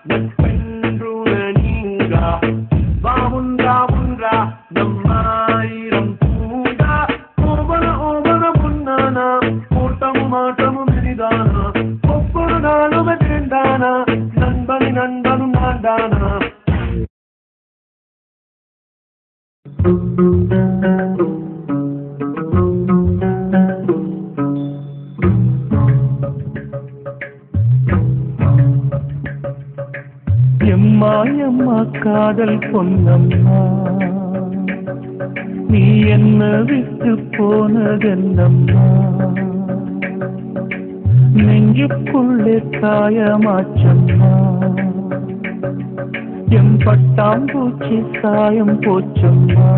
நட்பென்றுண நீங்கா வாவுண்டா உண்டா நம்மாயிரம் பூண்டா ஓவன ஓவன முன்னானா கூட்டமும் ஆட்டமும் இனிதானா ஒவ்வொரு நாளும் வேண்டானா நண்பனும் நான்தானா எம்மா எம்மா காதல் பொன்னம்மா நீ என்ன விட்டு போனதென்னம்மா நெஞ்சுக்குள்ளே காயமாச்சம்மா எம் பட்டாம்பூச்சி சாயம் போச்சம்மா